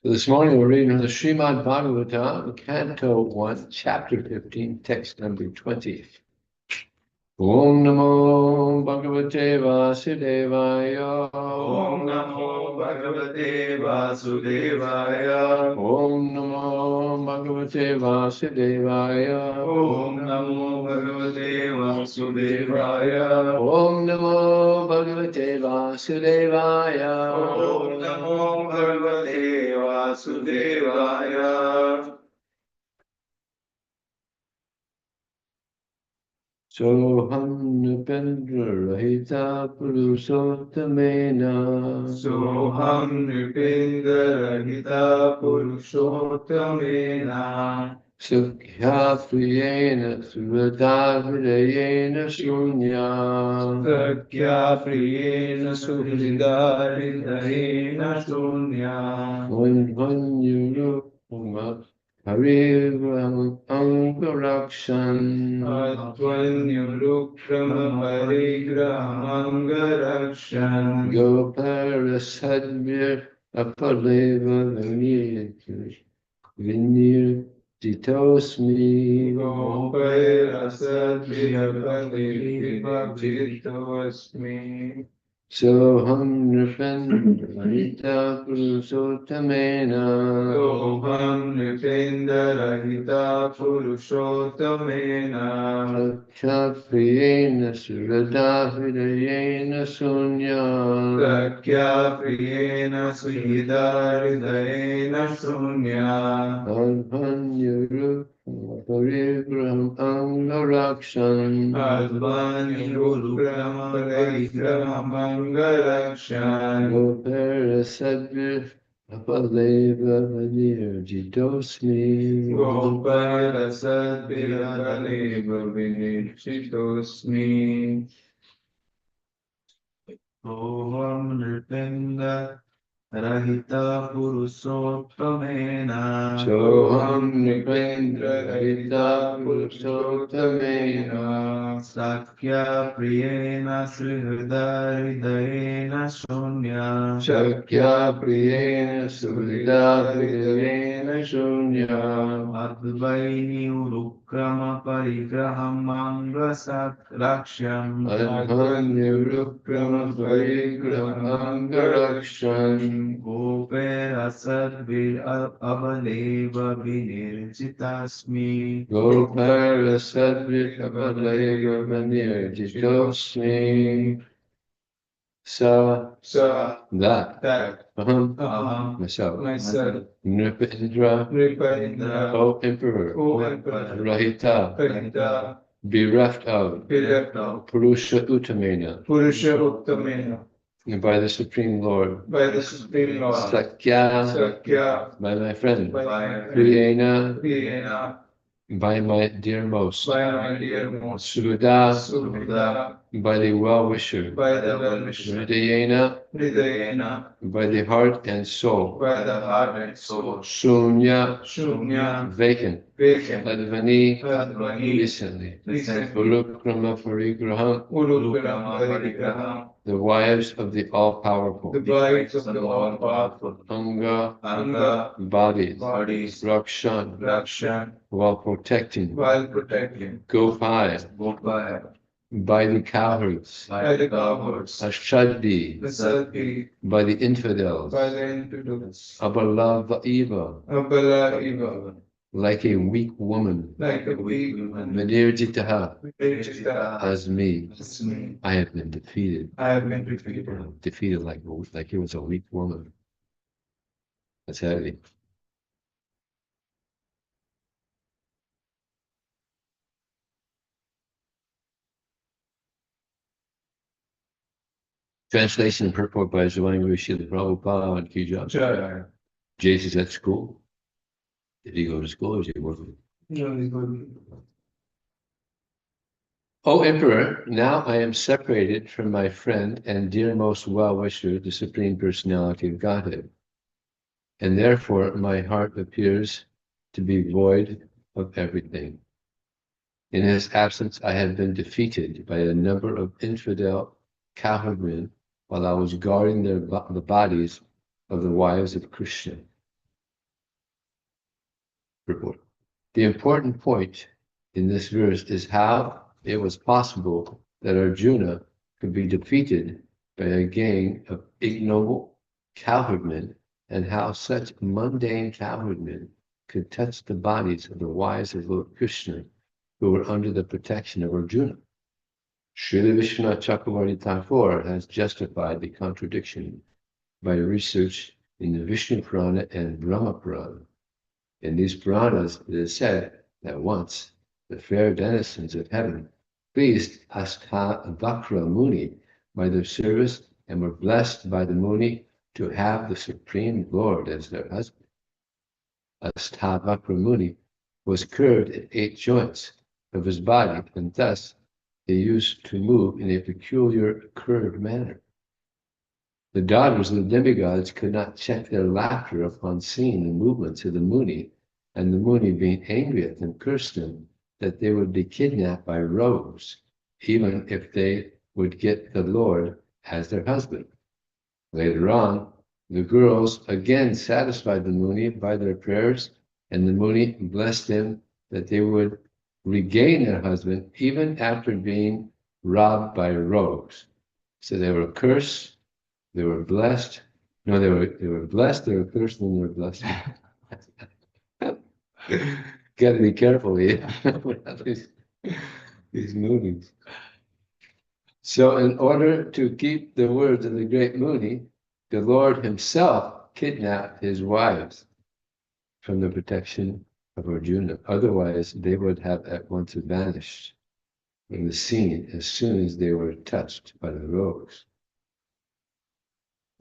This morning we're reading the Srimad Bhagavatam, Canto 1, Chapter 15, text number 20. Om Namo Bhagavate Vasudevaya. Om Namo Bhagavate Vasudevaya. Om Namo Bhagavate Vasudevaya. Om Namo Bhagavate Vasudevaya. Om Namo Bhagavate Vasudevaya. Om Namo Bhagavate Vasudevaya. Soham Nupendra Rahita Purusottamena. Soham Nipinda Rahita Purushottamena. Sukhya Priyena Suradhavidayena Shunya. Sakya Priyena Suhridharidayena Shunya. Manvanyurupama Harivam Angarakshan. Advanyurukrama Parigrahamangarakshan. Goparasadvir Apaleva Vinirtitosmi. Gopairasadvyapavirivajiritosmi. Soham Nripendra Purusottamena Soham Nipindarahita Purushottamena Sakhya Surada Hridayena Sunya Sakya Priyena Suhidharidayena Sunya Advanyuru Parigraham Angarakshan Advani Urukrama Parikrama Mangalakshan Gopera Sadvir Apaleva Nirjitosmi Gopala Sadviradaleva Vinishitosmi Soham Nripinda Rahita Purusottamena Soham Nipendra Hita Purusottamena Sakya Priyena Srihridayena Shunya Shakya Priyena Surida Hridayena Shunya Advaini Urukrama Parigraham Mangasat Raksham Advanyurukrama Parigraham Angarakshan Gopera Sadvir Avaleva Vinirjitasmi Gopara Sadvir Apalega Vanirjitosmi Sa that Aham myself myself Nripendra Nripendra O Emperor O Emperor Rahita Rahita bereft of bereft of Purusha Uttamena Purusha Uttamena by the Supreme Lord by the Supreme Lord Sakya Sakya by my friend by my friend Priyena Priyena by my dearmost by my dearmost Suda Suhृदा by the well-wisher by the well-wisher Hridayena Hridayena by the heart and soul by the heart and soul Shunya Shunya vacant vacant Advani Advani recently recently Urukrama Parigraham Urukrama Parigraham the wives of the all-powerful the wives of the all-powerful Anga Anga bodies bodies Rakshan Rakshan while protecting while protecting Gopaya Gopaya by the cowherds by the cowherds Ashaddi the Sadvi by the infidels by the infidels Abalava Eva Abala Eva like a weak woman like a weak woman Manirjitaha Vijaya as me as me I have been defeated I have been defeated defeated like he was a weak woman. That's heavy. Translation and purport by Swami Srila Prabhupada and Kijab. Jaya. Jesus at school. Did he go to school or is he working? No, he's good. O Emperor, now I am separated from my friend and dearmost well-wisher, the Supreme Personality of Godhead, and therefore my heart appears to be void of everything. In his absence, I have been defeated by a number of infidel cowherdmen while I was guarding the bodies of the wives of Krishna. Report. The important point in this verse is how it was possible that Arjuna could be defeated by a gang of ignoble cowherdmen, and how such mundane cowherdmen could touch the bodies of the wives of Lord Krishna who were under the protection of Arjuna. Srila Vishwanath Chakravarti Thakur has justified the contradiction by research in the Vishnu Purana and Brahma Purana. In these Puranas, it is said that once the fair denizens of heaven pleased Ashtavakra Muni by their service and were blessed by the Muni to have the Supreme Lord as their husband. Ashtavakra Muni was curved at 8 joints of his body, and thus he used to move in a peculiar curved manner. The daughters of the demigods could not check their laughter upon seeing the movements of the Muni, and the Muni, being angry at them, cursed them that they would be kidnapped by rogues, even if they would get the Lord as their husband. Later on, the girls again satisfied the Muni by their prayers, and the Muni blessed them that they would regain their husband even after being robbed by rogues. So they were cursed, they were blessed. No, they were blessed, they were cursed, and they were blessed. Got to be careful here with these movies. So, in order to keep the words of the great Muni, the Lord himself kidnapped his wives from the protection of Arjuna. Otherwise, they would have at once vanished from the scene as soon as they were touched by the rose.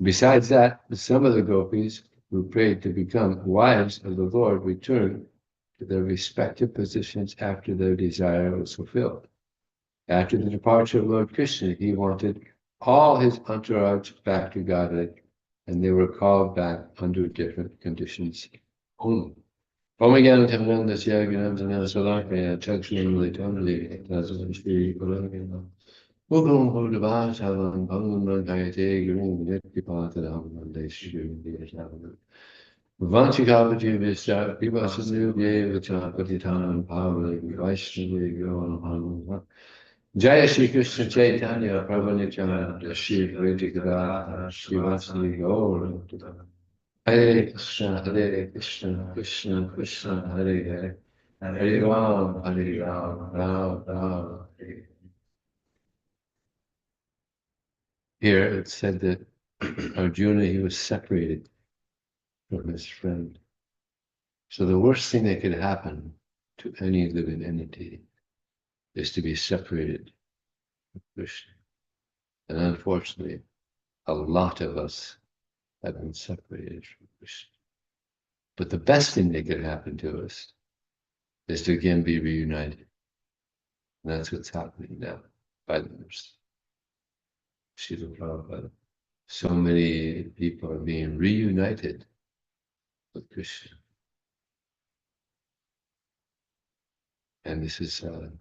Besides that, some of the gopis who prayed to become wives of the Lord returned to their respective positions after their desire was fulfilled. After the departure of Lord Krishna, he wanted all his entourage back to Godhead, and they were called back under different conditions only. Om Gyan Tamnandasya Gnanam Salakaya Chakshim Litamli Tasam Shri Kulanam Mugam Bodhavatavam Bhagavan Kayate Grim Nitipatadam Mandeshri Vyashavam Vanchikapati Vista Pivasasu Yevachapatitam Pavali Vaishnavi Gyavam Jaya Shri Krishna Chaitanya Prabhu Nityananda Shri Advaita Shri Vasali Gaur Hare Krishna, Krishna Krishna, Hare Hare, Hare Ram, Ram Ram, Hare. Here it said that Arjuna, he was separated from his friend. So the worst thing that could happen to any living entity is to be separated from Krishna. And unfortunately, a lot of us have been separated from Krishna. But the best thing that could happen to us is to again be reunited. And that's what's happening now by the mercy. Srila Prabhupada. So many people are being reunited with Krishna. And this is a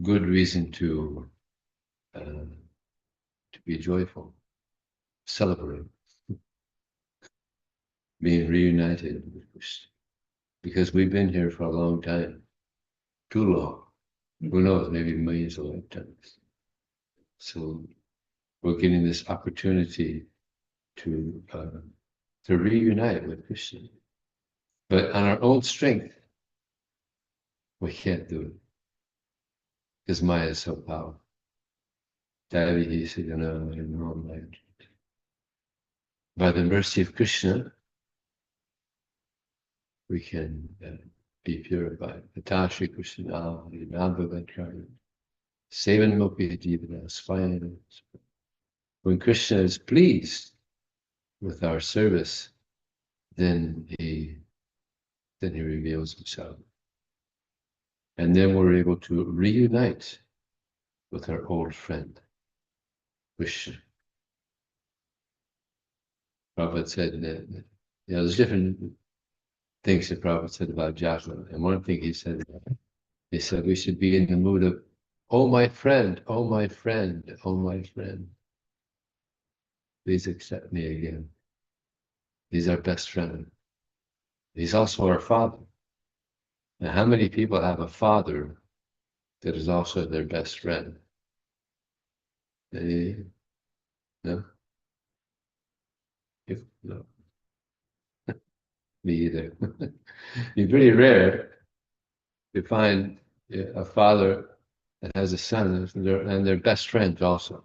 good reason to be joyful, celebrate being reunited with Krishna. Because we've been here for a long time, too long. Who knows, maybe millions of lifetimes. So we're getting this opportunity to reunite with Krishna. But on our own strength, we can't do it. Because Maya is so powerful. By the mercy of Krishna, we can be purified. Atashri Krishna, Sevan Mopi Jivana, when Krishna is pleased with our service, then he reveals himself. And then we're able to reunite with our old friend, Krishna. Prabhupada said that, there's different things that Prabhupada said about Japa. And one thing he said we should be in the mood of, oh my friend, oh my friend, oh my friend. Please accept me again. He's our best friend. He's also our father. Now, how many people have a father that is also their best friend? No? No. Me either. It's pretty rare to find a father that has a son and they're best friends also.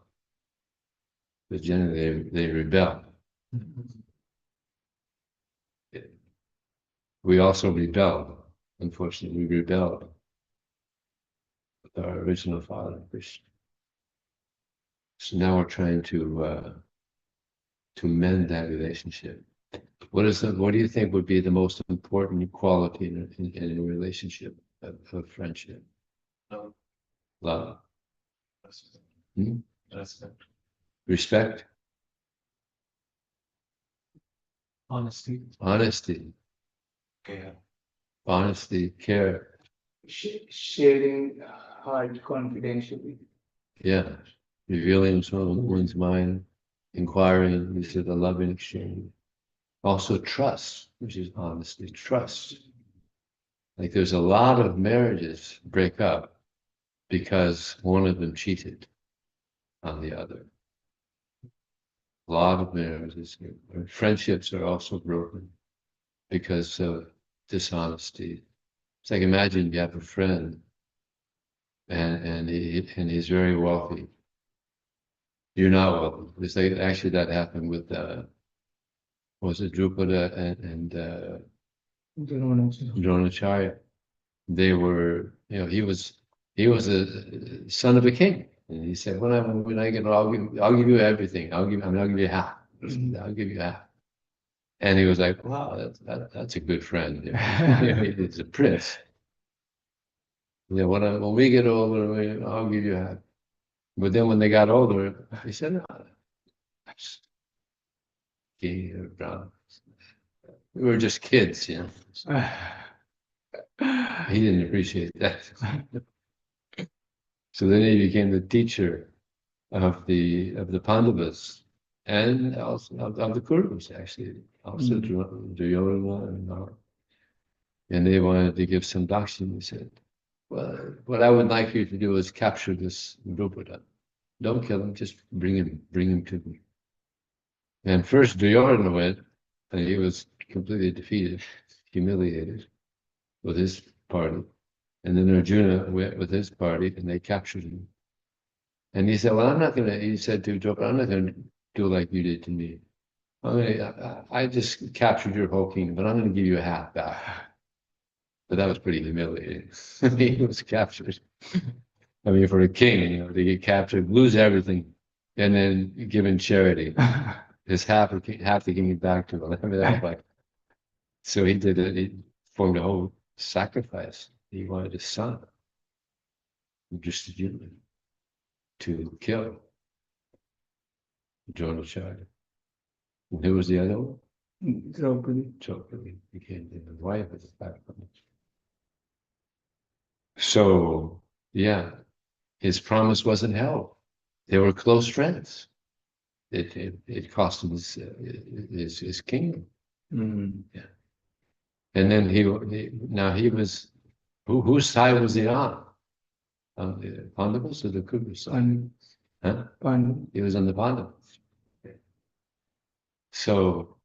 But generally they rebel. We also rebelled. Unfortunately, we rebelled with our original father, Krishna. So now we're trying to mend that relationship. What do you think would be the most important quality in a relationship of friendship? Love. Love. Respect. Hmm? Respect. Respect. Honesty. Honesty. Care. Honesty. Care. Sharing heart confidentially. Yeah. Revealing one's mind. Inquiring. This is the loving exchange. Also trust, which is honesty. Trust. Like there's a lot of marriages break up because one of them cheated. on the other. A lot of marriages, friendships are also broken because of dishonesty. It's like imagine you have a friend and he's very wealthy. You're not wealthy. It's like actually that happened with was it Drupada and Dronacharya. They were, he was a son of a king, and he said, when I get, I'll give you everything. I'll give you half. I'll give you half. And he was like, wow, that's a good friend. He's a prince. When we get older, I'll give you half. But then when they got older, he said, no, that's gay or brown. We were just kids, He didn't appreciate that. So then he became the teacher of the Pandavas and also of the Kurus, actually, also Duryodhana and they wanted to give some dakshina. He said, well, what I would like you to do is capture this Drupada. Don't kill him, just bring him to me. And first Duryodhana went, and he was completely defeated, humiliated with his party. And then Arjuna went with his party, and they captured him. And he said, well, he said to Drupada, I'm not going to do like you did to me. I just captured your whole kingdom, but I'm going to give you a half back. But that was pretty humiliating. He was captured. I mean, for a king, to get captured, lose everything, and then given charity. His half the kingdom back to him. I mean, that was like, so he did it. He formed a whole sacrifice. He wanted his son, just to kill Dronacharya. And who was the other one? Draupadi became the wife of the backbone. So, yeah, his promise wasn't held. They were close friends. It cost him his kingdom. Yeah. And then he was, whose side was he on? On the Pandavas or the Kurus side? Huh? He was on the Pandavas. So,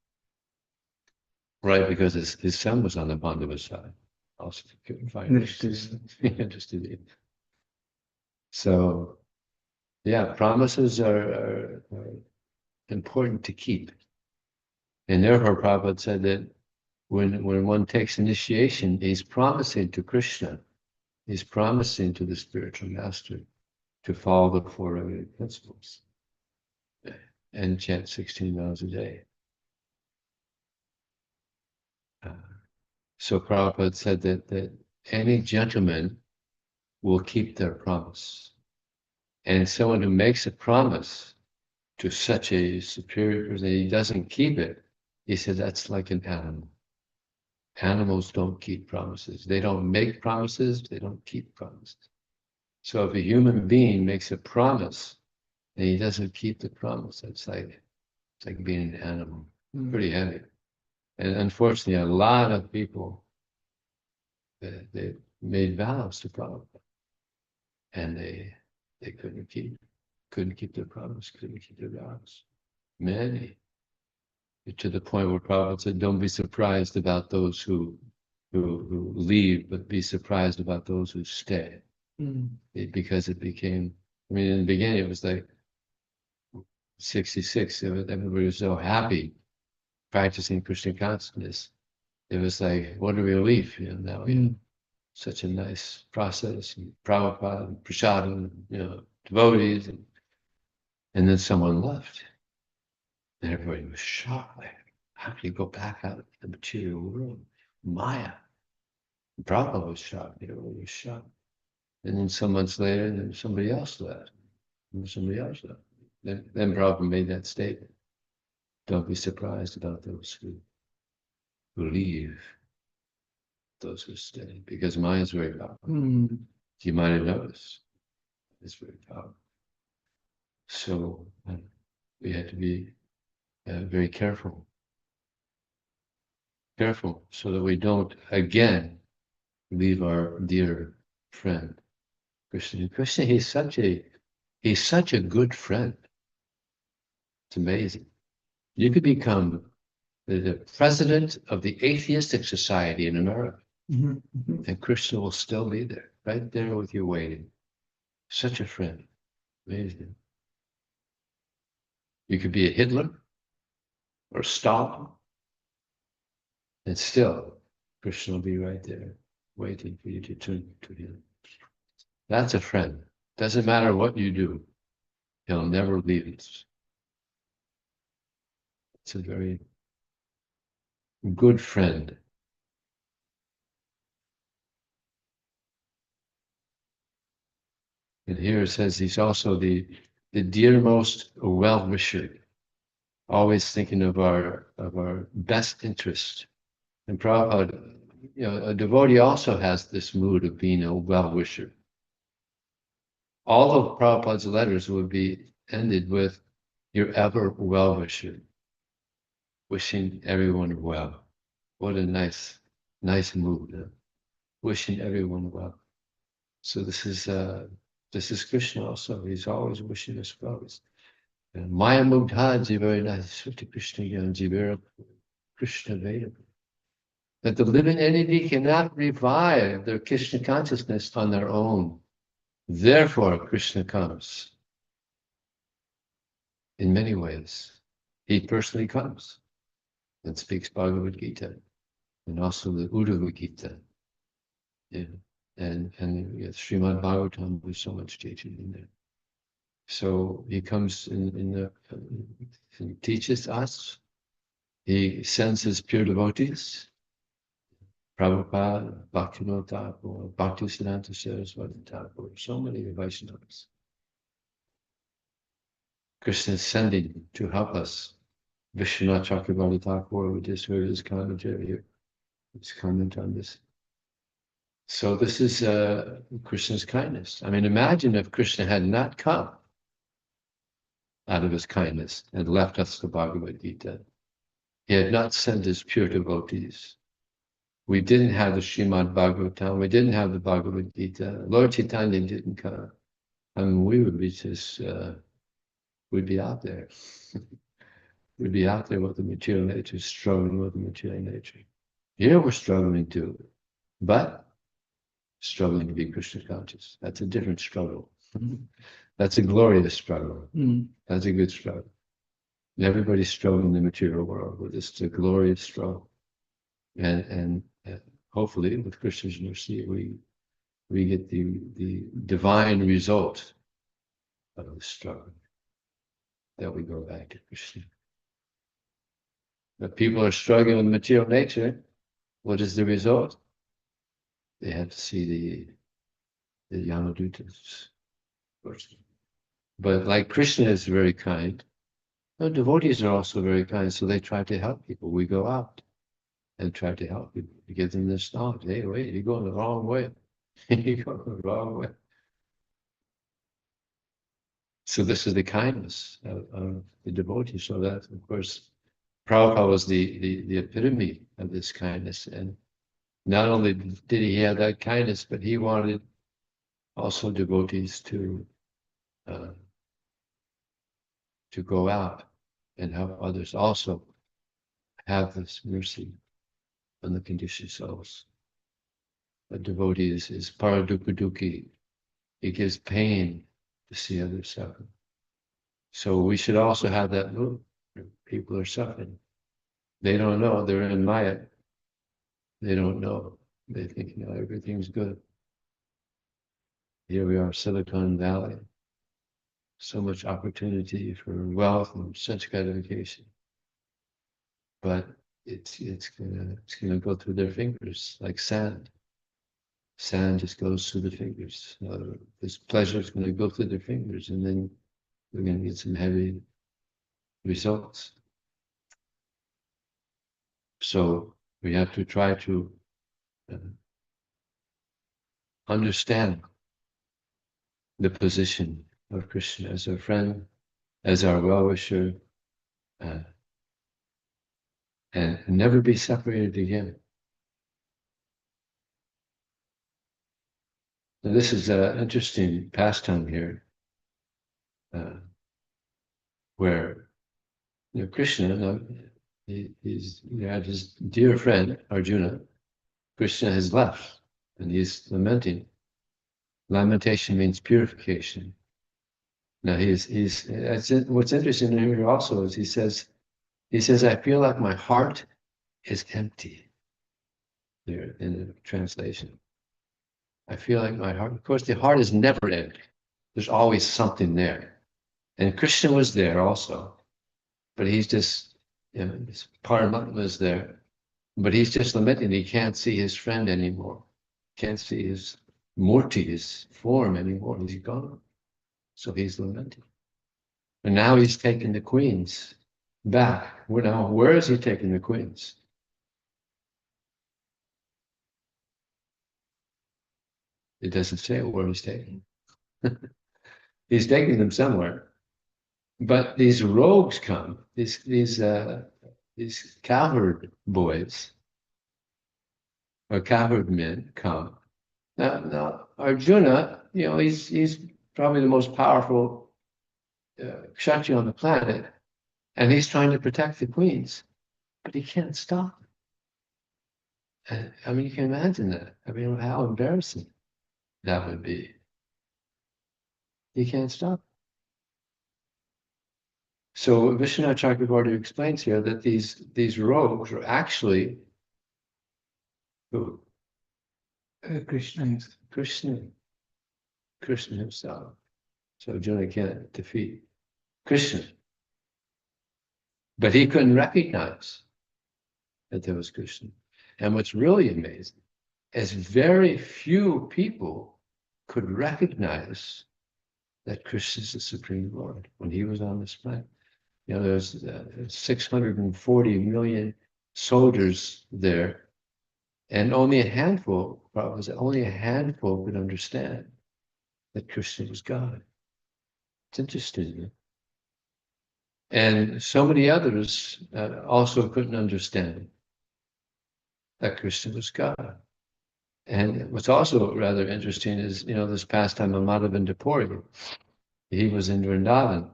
right, because his son was on the Pandava side. Also, couldn't find interested. So, yeah, promises are important to keep. And therefore, Prabhupada said that when one takes initiation, he's promising to Krishna, he's promising to the spiritual master to follow the four regulative principles and chant 16 miles a day. So Prabhupada said that any gentleman will keep their promise. And someone who makes a promise to such a superior person, he doesn't keep it, he said that's like an animal. Animals don't keep promises. They don't make promises, they don't keep promises. So if a human being makes a promise and he doesn't keep the promise, it's like being an animal. Pretty heavy. And unfortunately, a lot of people, they made vows to Prabhupada, and they couldn't keep their promise, couldn't keep their vows. Many, to the point where Prabhupada said, "Don't be surprised about those who leave, but be surprised about those who stay." Because it became, I mean, in the beginning it was like 66. Everybody was so happy practicing Krishna consciousness. It was like, what a relief, now we have such a nice process, and Prabhupada, and Prasadam, devotees, and then someone left. And everybody was shocked, like, how can you go back out of the material world? Maya. And Prabhupada was shocked, everybody was shocked. And then some months later, then somebody else left. And somebody else left. Then Prabhupada made that statement. Don't be surprised about those who leave, those who stay, because Maya is very powerful. You might have noticed, it's very powerful. So we had to be very careful, so that we don't again leave our dear friend Krishna. Krishna, he's such a He's such a good friend. It's amazing. You could become the president of the Atheistic Society in America, and Krishna will still be there, right there with you waiting. Such a friend. Amazing. You could be a Hitler or Stalin, and still Krishna will be right there waiting for you to turn to him. That's a friend. Doesn't matter what you do, he'll never leave us. It's a very good friend. And here it says he's also the dearmost well-wisher, always thinking of our best interest. And Prabhupada, a devotee also has this mood of being a well-wisher. All of Prabhupada's letters would be ended with, "You're ever well-wisher," wishing everyone well. What a nice mood, huh? Wishing everyone well. So this is Krishna also. He's always wishing us well. Maya Mugdha Jivarina Sriti Krishna Yan Jivara Krishna Veda. That the living entity cannot revive their Krishna consciousness on their own. Therefore, Krishna comes in many ways. He personally comes and speaks Bhagavad Gita and also the Uddhava Gita. Yeah. And Srimad Bhagavatam, there's so much teaching in there. So he comes and teaches us. He sends his pure devotees, Prabhupada, Bhaktivinoda Thakur, Bhaktisiddhanta Saraswati Thakur, so many Vaishnavas. Krishna is sending to help us. Vishwanath Chakravarti Thakur, we just heard his commentary here. His comment on this. So this is Krishna's kindness. I mean, imagine if Krishna had not come out of his kindness and left us the Bhagavad Gita. He had not sent his pure devotees. We didn't have the Srimad Bhagavatam. We didn't have the Bhagavad Gita. Lord Chaitanya didn't come. I mean, we would be just, we'd be out there. We'd be out there with the material nature, struggling with the material nature. Here we're struggling too, but struggling to be Krishna conscious. That's a different struggle. That's a glorious struggle. That's a good struggle. And everybody's struggling in the material world, but it's a glorious struggle. And hopefully, with Krishna's mercy, we get the divine result of the struggle, that we go back to Krishna. But people are struggling with material nature. What is the result? They have to see the Yamadutas. But like Krishna is very kind, devotees are also very kind, so they try to help people. We go out and try to help people, to give them this knowledge. Hey, wait, you're going the wrong way. You're going the wrong way. So this is the kindness of the devotee. So that, of course, Prabhupada was the epitome of this kindness. And not only did he have that kindness, but he wanted also devotees to go out and help others also have this mercy on the conditioned souls. A devotee is paradukha. It gives pain to see others suffer. So we should also have that move. People are suffering. They don't know. They're in Maya. They don't know. They think, everything's good. Here we are, Silicon Valley. So much opportunity for wealth and sense gratification. But it's gonna go through their fingers like sand. Sand just goes through the fingers. This pleasure is going to go through their fingers, and then we're going to get some heavy results. So we have to try to understand the position of Krishna as our friend, as our well-wisher, and never be separated again. And this is an interesting pastime here. where Krishna, he's had his dear friend Arjuna. Krishna has left, and he's lamenting. Lamentation means purification. Now what's interesting here also is he says, I feel like my heart is empty. There in the translation, I feel like my heart. Of course, the heart is never empty. There's always something there, and Krishna was there also, but he's just, this Paramatma is there, but he's just lamenting. He can't see his friend anymore. Can't see his murti, his form anymore. He's gone. So he's lamenting. And now he's taking the queens back. Where is he taking the queens? It doesn't say where he's taking them. He's taking them somewhere. But these rogues come, these cowherd boys, or cowherd men come. Now Arjuna, he's probably the most powerful Kshatriya on the planet, and he's trying to protect the queens, but he can't stop. I mean, you can imagine that. I mean, how embarrassing that would be. He can't stop. So Vishwanath Chakravarti explains here that these rogues are actually who? Krishna. Krishna himself. So Arjuna can't defeat Krishna. But he couldn't recognize that there was Krishna. And what's really amazing is very few people could recognize that Krishna is the Supreme Lord when he was on this planet. There's 640 million soldiers there, and only a handful could understand that Krishna was God. It's interesting. And so many others also couldn't understand that Krishna was God. And what's also rather interesting is, this pastime of Madhavendra Puri. He was in Vrindavan,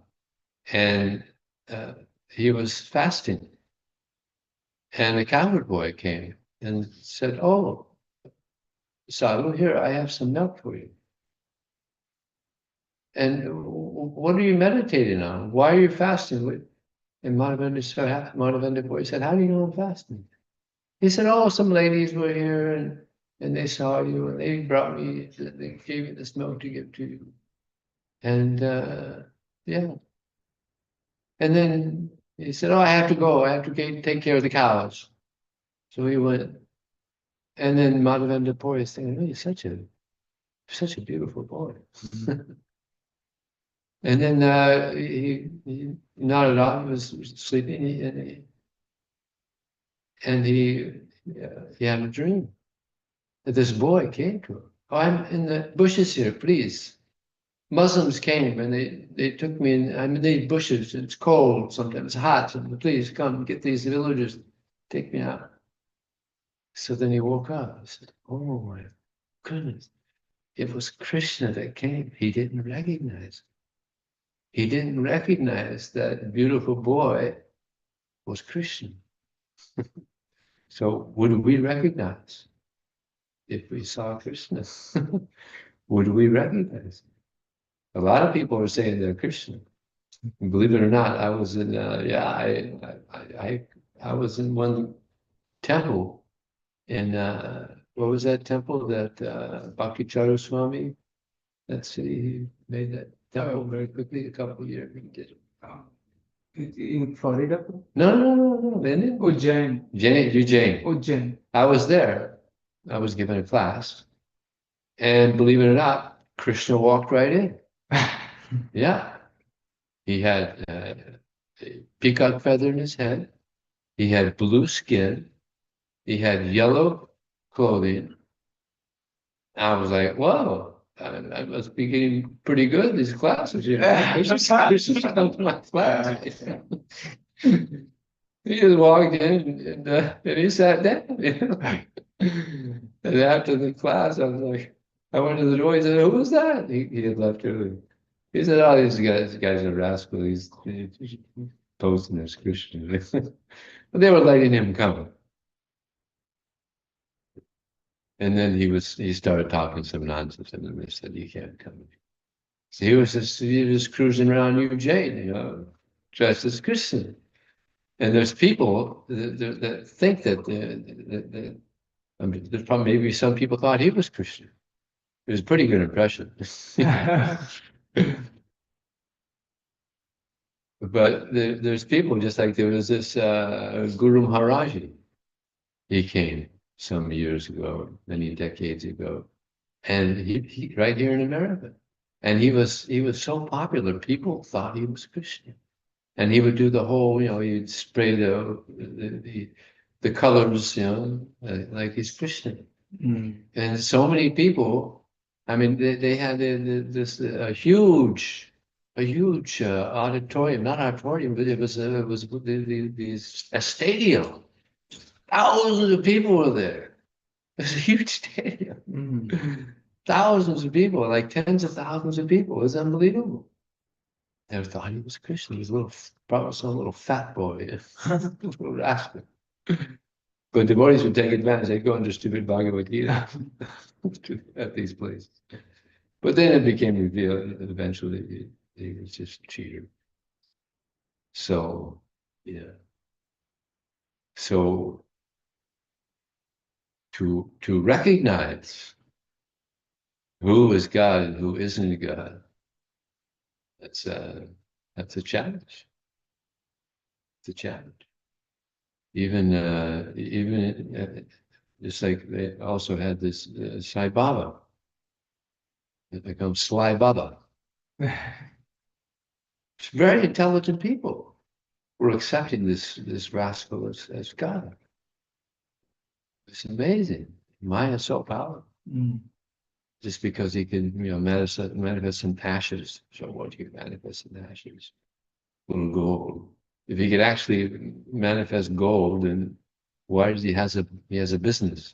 and he was fasting. And a cowherd boy came and said, "Oh, Sadhu, here, I have some milk for you. And what are you meditating on? Why are you fasting?" And Madhavendra Puri said, "How do you know I'm fasting?" He said, "Oh, some ladies were here and they saw you and they gave me this milk to give to you." And yeah. And then he said, "Oh, I have to go. I have to take care of the cows." So he went. And then Madhavendra Puri is thinking, "Oh, you're such a beautiful boy." And then he nodded off. He was sleeping, and he had a dream that this boy came to him. "Oh, I'm in the bushes here, please." Muslims came and they took me in. I'm in these bushes. It's cold, sometimes hot. And please come get these villagers, take me out. So then he woke up. He said, "Oh my goodness, it was Krishna that came." He didn't recognize. He didn't recognize that beautiful boy was Krishna. So would we recognize if we saw Krishna? Would we recognize? A lot of people are saying they're Krishna. Believe it or not, I was in I was in one temple in what was that temple that Bhakti Swami? Let's see, he made that temple very quickly a couple of years. He did it. In Florida? No. Ujjain. Ujjain. I was there. I was given a class, and believe it or not, Krishna walked right in. Yeah. He had a peacock feather in his head. He had blue skin. He had yellow clothing. I was like, whoa, I must be getting pretty good these classes. Krishna's come to my class. He just walked in and he sat down. And after the class, I was like, I went to the door. He said, "Who was that?" He had left early. He said, "Oh, these guys are rascals. He's posing as Christian." But they were letting him come. And then he started talking some nonsense, and then they said, "You can't come." So he was just cruising around New Jane, dressed as Christian. And there's people that think that I mean, there's probably maybe some people thought he was Christian. It was a pretty good impression. But there's people just like there was this Guru Maharaji. He came some years ago, many decades ago, and he right here in America, and he was so popular, people thought he was Christian, and he would do the whole, he'd spray the colors, like he's Christian, and so many people. I mean, they had this a huge auditorium, not auditorium, but it was a stadium. Thousands of people were there. It was a huge stadium. Thousands of people, like tens of thousands of people. It was unbelievable. Never thought he was Christian. He was probably some little fat boy, little rascal. But devotees would take advantage. They'd go into stupid Bhagavad Gita at these places. But then it became revealed that eventually he was just a cheater. So, yeah. So to recognize who is God and who isn't God, that's a challenge. It's a challenge. Even just like they also had this Sai Baba. It becomes Sly Baba. It's very intelligent people were accepting this rascal as God. It's amazing. Maya is so powerful. Just because he can, manifest some ashes. So what you manifest in ashes? Little gold. If he could actually manifest gold, then why does he has a business?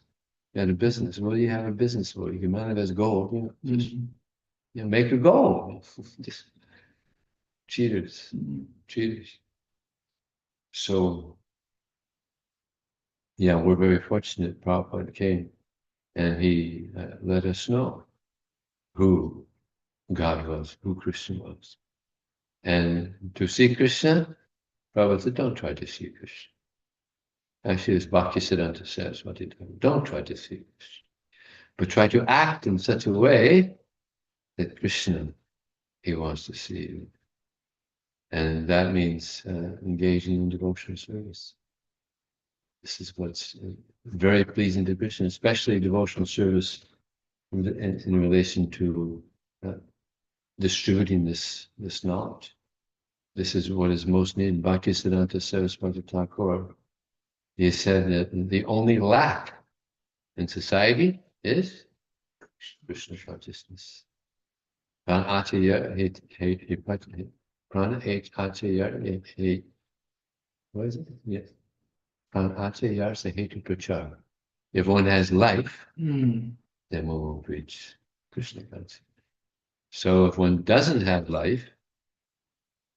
He had a business. What do you have a business for? You can manifest gold, just make your gold. Just cheaters. So yeah, we're very fortunate Prabhupada came and he let us know who God was, who Krishna was. And to see Krishna, Prabhupada said, don't try to see Krishna. Actually, as Bhaktisiddhanta says, what he did, don't try to see Krishna, but try to act in such a way that Krishna, he wants to see you. And that means engaging in devotional service. This is what's very pleasing to Krishna, especially devotional service in relation to distributing this knowledge. This is what is most needed. Bhaktisiddhanta Saraswati Thakur, he said that the only lack in society is Krishna consciousness. Prana acharya, what is it? Yes. Prana acharya hetu prachar. If one has life, then one will reach Krishna consciousness. So if one doesn't have life,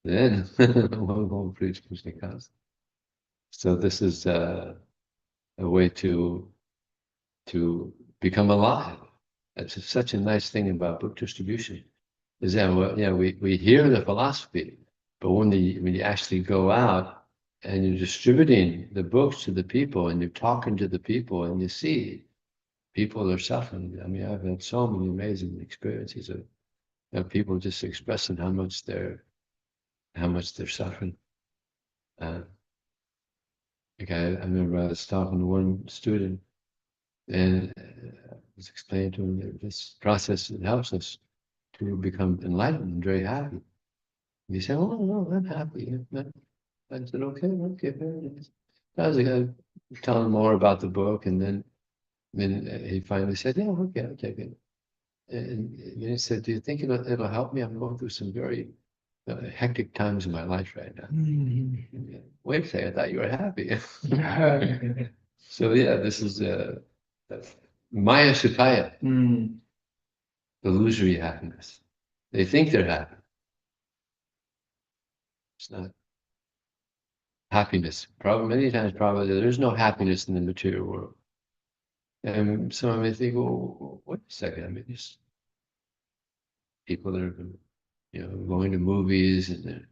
then one won't reach Krishna consciousness. So this is a way to become alive. That's such a nice thing about book distribution, is that we hear the philosophy, but when you actually go out and you're distributing the books to the people and you're talking to the people and you see people are suffering. I mean, I've had so many amazing experiences of people just expressing how much they're suffering. Like I remember I was talking to one student, and I was explaining to him that this process helps us to become enlightened and very happy. And he said, "Oh no, I'm happy." I said, "Okay, very nice." I was telling him more about the book, and then he finally said, "Yeah, okay, I'll take it." And then he said, "Do you think it'll help me? I'm going through some very hectic times in my life right now." Wait a second, I thought you were happy. So yeah, this is Maya Sukaya, illusory happiness. They think they're happy. It's not happiness. Probably many times, probably there's no happiness in the material world. And someone may think, well, wait a second. I mean, these people that are, going to movies and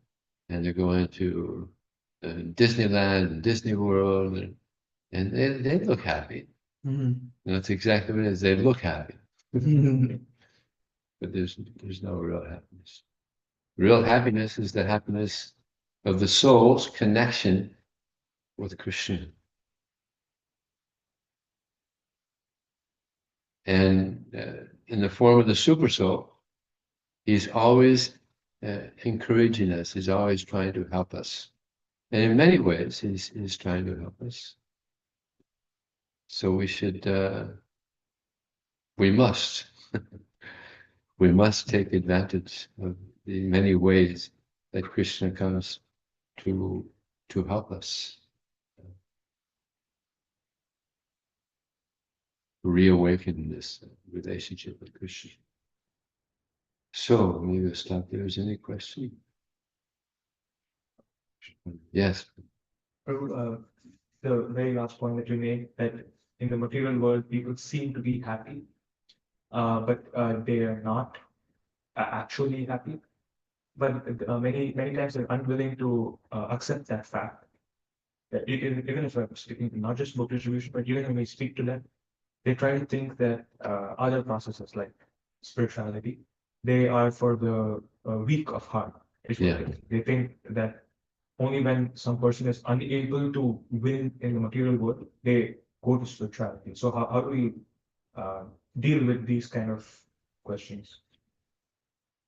they're going to Disneyland and Disney World and they look happy. Mhm. And that's exactly what it is. They look happy, but there's no real happiness. Real happiness is the happiness of the soul's connection with Krishna. And in the form of the super soul, he's always encouraging us. He's always trying to help us. And in many ways, he's trying to help us. So we must, we must take advantage of the many ways that Krishna comes to help us reawaken this relationship with Krishna. So maybe we'll stop there. Is any question? Yes. Prabhu, the very last point that you made, that in the material world, people seem to be happy, but they are not actually happy. But many times they're unwilling to accept that fact. That even if I'm speaking not just book distribution, but even when we speak to them, they try to think that other processes like spirituality, they are for the weak of heart. Yeah. They think that only when some person is unable to win in the material world, they go to spirituality. So how do we deal with these kind of questions?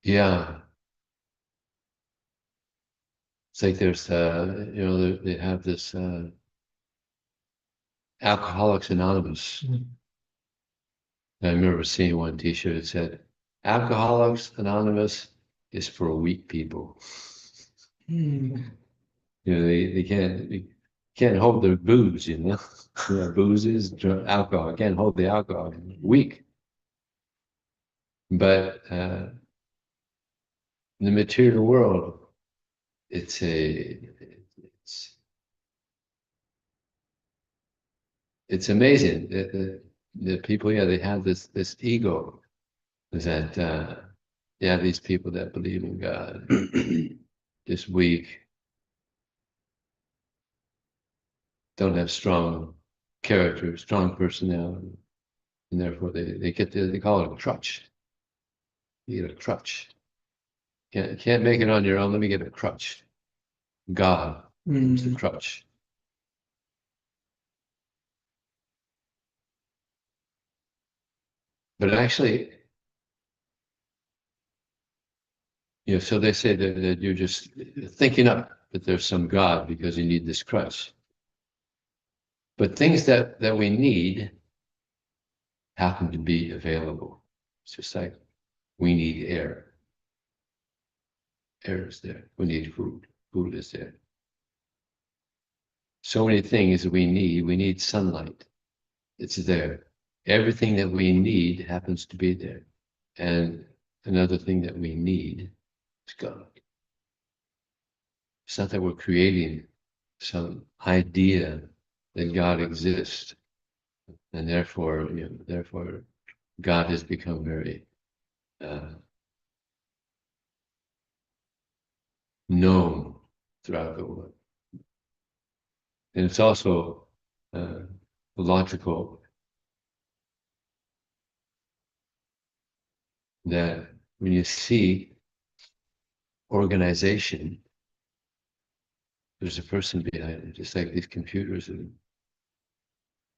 Yeah. It's like there's, they have this Alcoholics Anonymous. I remember seeing one T-shirt that said, Alcoholics Anonymous is for weak people. They can't hold their booze, booze is alcohol. Can't hold the alcohol. Weak. But in the material world, it's amazing that the people, they have this ego that these people that believe in God, just weak, don't have strong character, strong personality, and therefore they call it a crutch. You get a crutch. Can't make it on your own. Let me get a crutch. God is the crutch. But actually, so they say that you're just thinking up that there's some God because you need this crutch. But things that we need happen to be available. It's just like we need air. Air is there. We need food. Food is there. So many things we need. We need sunlight. It's there. Everything that we need happens to be there. And another thing that we need is God. It's not that we're creating some idea that God exists, and therefore God has become very known throughout the world. And it's also logical that when you see organization, there's a person behind it, just like these computers, and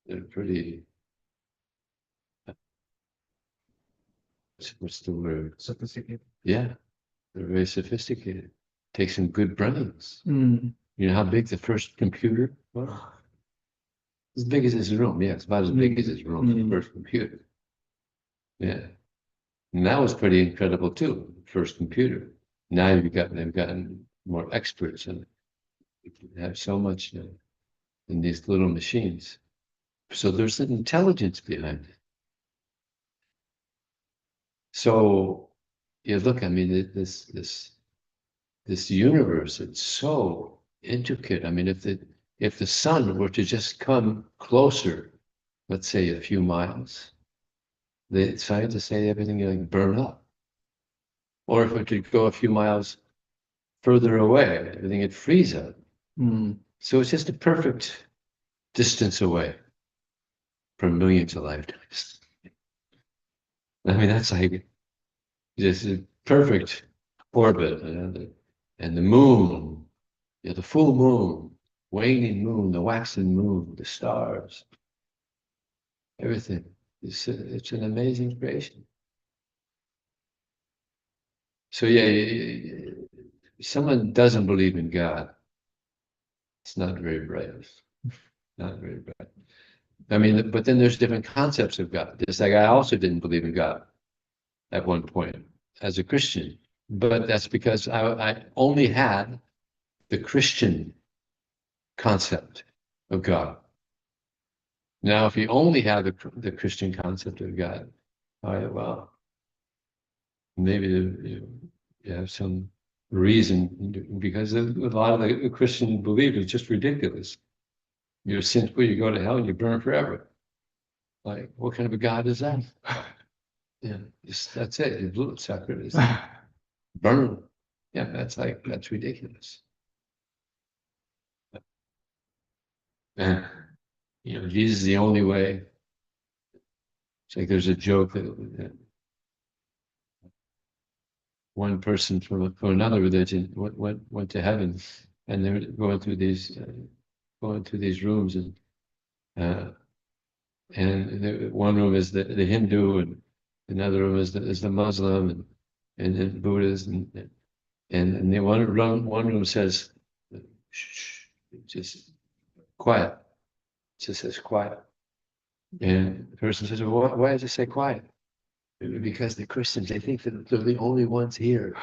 they're pretty, what's the word? Sophisticated. Yeah, they're very sophisticated. Take some good brains. Mm. You know how big the first computer was? As big as this room. Yeah, it's about as big as this room, the first computer. Yeah. And that was pretty incredible too, the first computer. Now they've gotten more experts and they have so much in these little machines. So there's an intelligence behind it. So you look, I mean, this this universe, it's so intricate. I mean, if the sun were to just come closer, let's say a few miles, the scientists say everything will like burn up. Or if it could go a few miles further away, everything would freeze up. So it's just a perfect distance away from millions of lifetimes. I mean, that's like just a perfect orbit. And the moon, the full moon, waning moon, the waxing moon, the stars, everything. It's an amazing creation. So yeah, someone doesn't believe in God, it's not very bright. Not very bright. I mean, but then there's different concepts of God. Just like I also didn't believe in God at one point as a Christian, but that's because I only had the Christian concept of God. Now, if you only have the Christian concept of God, all right, well, maybe you have some reason, because a lot of the Christian belief is just ridiculous. You're sinful, you go to hell, and you burn forever. Like, what kind of a God is that? Yeah, that's it. It's blue sacred. It's burn. Yeah, that's ridiculous. And Jesus is the only way. It's like there's a joke that one person from another religion went to heaven, and they were going through these rooms, and one room is the Hindu, and another room is the Muslim, and then Buddhist, and the one room says, shh, just quiet. It just says quiet. And the person says, well, why does it say quiet? Because the Christians, they think that they're the only ones here.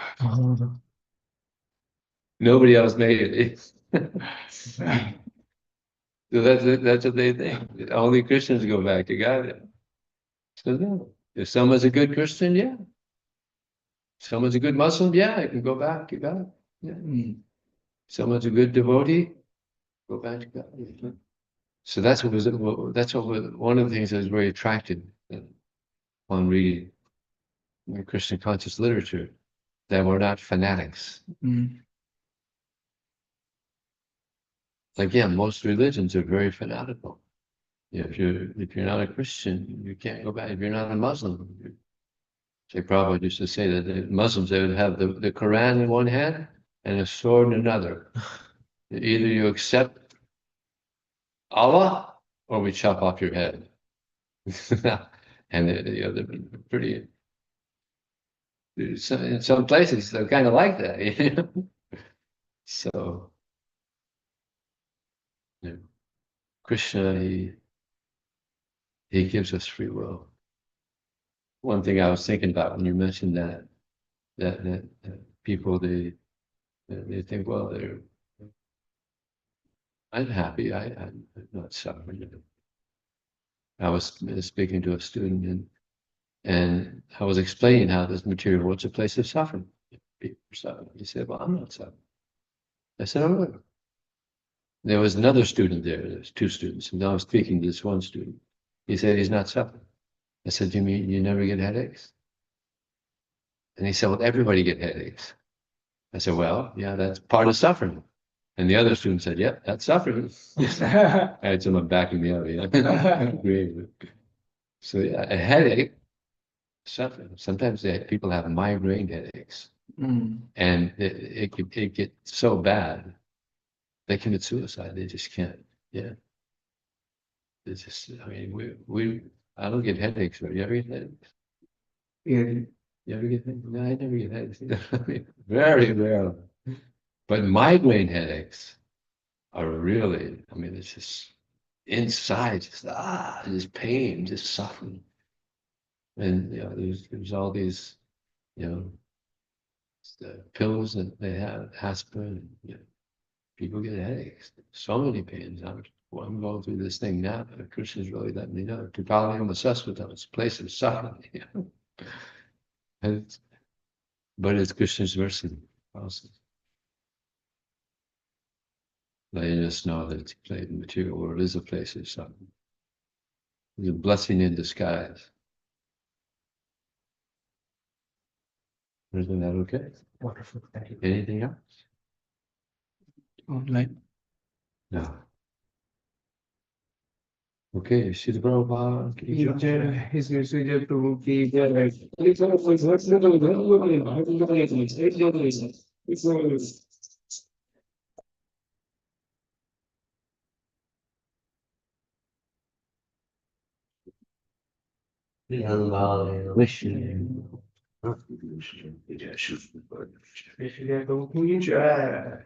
Nobody else made it. So that's what they think. Only Christians go back to God. So no. If someone's a good Christian, yeah. Someone's a good Muslim, yeah, I can go back to God. Yeah. Someone's a good devotee, go back to God. So that's what one of the things I was very attracted on reading Christian conscious literature, that we're not fanatics. Again, most religions are very fanatical. If you're not a Christian, you can't go back. If you're not a Muslim, Prabhupada used to say that the Muslims, they would have the Quran in one hand and a sword in another. Either you accept Allah or we chop off your head. And they're pretty. In some places, they're kind of like that. So, Krishna, he gives us free will. One thing I was thinking about when you mentioned that people they think, well, I'm happy, I'm not suffering. I was speaking to a student, and I was explaining how this material world's a place of suffering. People are suffering. He said, well, I'm not suffering. I said, oh. There was another student there. There's two students, and I was speaking to this one student. He said he's not suffering. I said, you mean you never get headaches? And he said, well, everybody get headaches. I said, well, yeah, that's part of suffering. And the other student said, yep, that's suffering. I had someone backing me up. So yeah, a headache, suffering. Sometimes people have migraine headaches. And it get so bad, they commit suicide. They just can't. Yeah. It's just, I mean, I don't get headaches. You ever get headaches? Yeah. You ever get headaches? No, I never get headaches. Very rare. But migraine headaches are really, I mean, it's just inside, just pain, just suffering. And there's all these, pills that they have, aspirin. People get headaches. So many pains. I'm going through this thing now. Krishna's really letting me know. Tupalim Asasvatam, it's a place of suffering. But it's Krishna's mercy also. letting us know that the material world is a place of suffering. It's a blessing in disguise. Isn't that okay? Wonderful. Thank you. Anything else? Online. No. Okay, Srila Prabhupada. Vijaya, His Grace Vijaya Prabhu ki jai. Vijaya Prabhu ki jai.